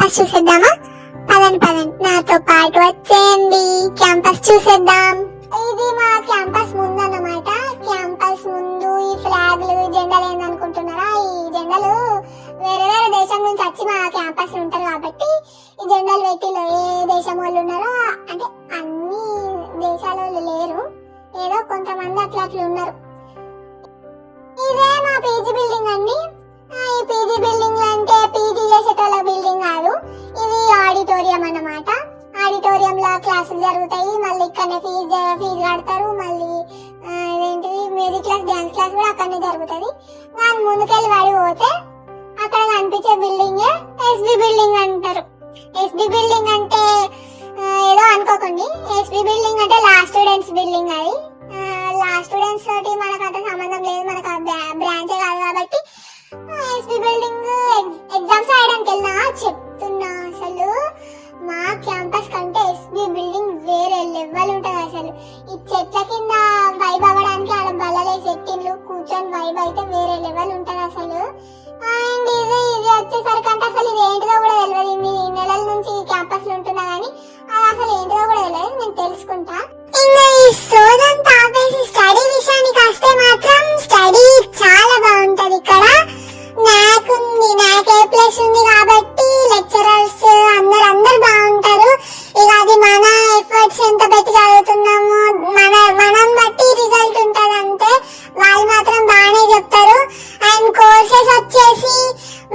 Campus చూసేద్దామా? పదండి పదండి నాతో పాటు వచ్చేయండి, క్యాంపస్ చూసేద్దాం. ఇది మా క్యాంపస్ ముందు అన్నమాట. క్యాంపస్ ముందు ఈ ఫ్లాగ్లు జెండాలు ఏందనుకుంటున్నారా? ఈ జెండాలు వేరే వేరే దేశం నుంచి వచ్చి మా క్యాంపస్ ఉంటారు కాబట్టి ఈ జెండాలు పెట్టిలో ఏ దేశం వాళ్ళు ఉన్నారో, అంటే అన్ని దేశాల వాళ్ళు లేరు, ఏదో కొంతమంది అట్లా ఉన్నారు. ఇదే మా పీజీ బిల్డింగ్ అండి. ఈ పీజీ బిల్డింగ్ అంటే పీజీ చేసేటోళ్ళ బిల్డింగ్ కాదు, ఇది ఆడిటోరియం అన్నమాట. ఆడిటోరియం లో క్లాసులు జరుగుతాయి, మళ్ళీ ఇక్కడనే ఫీజు కడతారు, మళ్ళీ ఏంటిది మ్యూజిక్ క్లాస్ డాన్స్ క్లాస్ కూడా అక్కడనే జరుగుతుంది. దాని ముందుకెళ్ళి పడిపోతే అక్కడ కనిపించే బిల్డింగ్ ఎస్బి బిల్డింగ్ అంటారు. ఎస్బి బిల్డింగ్ అంటే ఏదో అనుకోకండి, ఎస్బి బిల్డింగ్ అంటే లా స్టూడెంట్స్ బిల్డింగ్. అది లా స్టూడెంట్స్ తోటి మనకు అంత సంబంధం లేదు, మనకు బ్రాంచే కాదు కాబట్టి ఎస్బి బిల్డింగ్ ఎగ్జామ్స్ రాయడానికి వెళ్ళినా చెప్తున్నా, అసలు మా క్యాంపస్ కంటే ఎస్బి బిల్డింగ్ వేరే లెవెల్ ఉంటది. అసలు ఈ చెట్ల కింద వైబ్ అవ్వడానికి ఆడ బల్లలే సెట్టిన్లు కూర్చొని వైబ్ అయితే వేరే లెవెల్ ఉంటది అసలు. అండ్ ఇది వచ్చేసరికి అంటే అసలు ఇది ఏంటిదో కూడా తెలియదు. ఇన్ని నెలల నుంచి ఈ క్యాంపస్ లో ఉంటున్నా గానీ అది అసలు ఏంటిదో కూడా తెలియదు, నేను తెలుసుకుంటా. ఇంకా ఈ సోదంతా ఆపేసి స్టడీ విషయానికి వస్తే మాత్రం స్టడీ చాలా బాగుంటది ఇక్కడ. నాకు ఏ ప్లేస్ ఉంది కాబట్టి లెక్చరర్స్ అందరు బాగుంటారు. ఇక అది మన ఎఫర్ట్స్ ఎంత పెట్టి చదువుతున్నామో మనం బట్టి రిజల్ట్ ఉంటది అంతే. వాళ్ళు మాత్రం బాగానే చెప్తారు. అండ్ కోర్సెస్ వచ్చేసి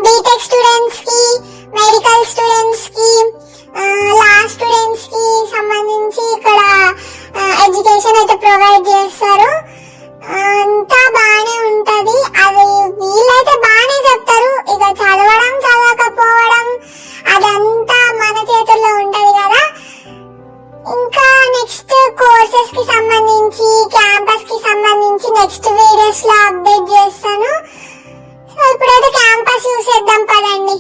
బీటెక్ స్టూడెంట్స్ కి, మెడికల్ స్టూడెంట్స్ కి, లా స్టూడెంట్స్ కి సంబంధించి ఇక్కడ ఎడ్యుకేషన్ అయితే ప్రొవైడ్ చేస్తారు. అంతా బాగానే ఉంటది. అది వీళ్ళైతే బాగానే చెప్తారు. ఇక చదవడం చదవకపోవడం అదంతా మన చేతుల్లో ఉంటది కదా. ఇంకా నెక్స్ట్ కోర్సెస్ కి సంబంధించి, క్యాంపస్ కి సంబంధించి నెక్స్ట్ వీడియోస్ లో అప్డేట్ చేస్తాను. సో ఇప్పుడైతే క్యాంపస్ చూసేద్దాం పదండి.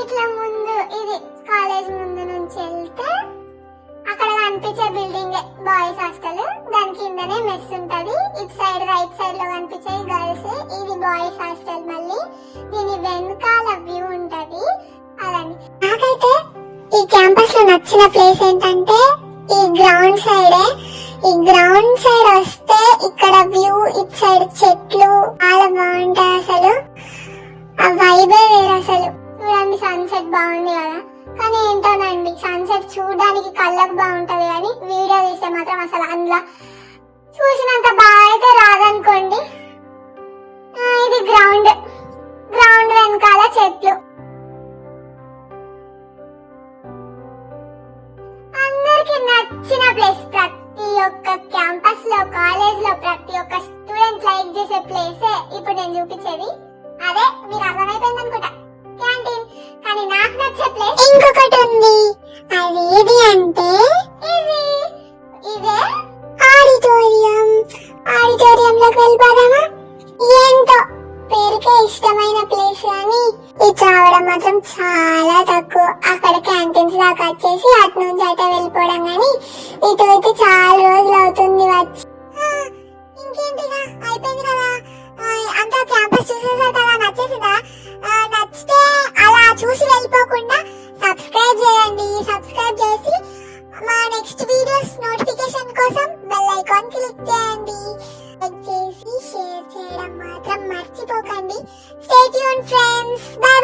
ఇట్లా ముందు ఇది కాలేజ్ ముందు నుంచి వెళ్తే అక్కడ కనిపించే బిల్డింగ్ బాయ్స్ హాస్టల్, దాని కిందనే మెస్ ఉంటది. ఇటు సైడ్ రైట్ సైడ్ లో కనిపించే గర్ల్స్, ఇది బాయ్స్ హాస్టల్. మళ్ళీ దీని వెనకాల వ్యూ ఉంటది. అదండి నాకైతే ఈ క్యాంపస్ లో నచ్చిన ప్లేస్ ఏంటంటే ఈ గ్రౌండ్ సైడే. ఈ గ్రౌండ్ సైడ్ వస్తే ఇక్కడ వ్యూ, ఇటు సైడ్ చెట్లు చాలా బాగుంటాయి. అసలు ఆ వైబే వేరు. అసలు చూడండి సన్సెట్ బాగుంది కదా. కానీ ఏంటోనండి సన్సెట్ చూడడానికి కళ్ళకు బాగుంటది కానీ వీడియో తీస్తే మాత్రం అసలు అందులో చూసినంత బాగా అయితే రాదనుకోండి. ఇది గ్రౌండ్ వెనకాల చెట్లు. అందరికి నచ్చిన ప్లేస్, ప్రతి ఒక్క క్యాంపస్ లో కాలేజ్ లో ప్రతి ఒక్క స్టూడెంట్ లైక్ చేసే ప్లేసే ఇప్పుడు నేను చూపించేది. అదే మీకు అర్థమైపోయింది అనుకుంటా, క్యాంటీన్. కానీ నాకు నచ్చే ప్లేస్ ఇంకొకటి ఉంది. అది ఏది అంటే ఇదే ఆడిటోరియం. ఆడిటోరియంలోకి వెళ్ళిపోదామా? ఏంటో పేరుకే ఇష్టమైన ప్లేస్ కానీ ఇటు రావడం మాత్రం చాలా తక్కువ. అక్కడ క్యాంటీన్స్ దాకా వచ్చేసి అటు నుంచి అటే వెళ్ళిపోవడం, కానీ ఇటు అయితే చాలా రోజులు అవుతుంది వచ్చి. ఇంకేంటిగా అయిపోయింది కదా, అంతా క్యాంపస్ చూసేసారు కదా. నచ్చేసిందా? నచ్చితే అలా చూసి వెళ్ళిపోకుండా సబ్స్క్రైబ్ చేయండి. సబ్స్క్రైబ్ చేసి మా నెక్స్ట్ వీడియోస్ నోటిఫికేషన్ కోసం బెల్ ఐకాన్ క్లిక్ చేయండి. లైక్ చేసి షేర్ చేయడం మాత్రం మర్చిపోకండి. Stay tuned friends. బై.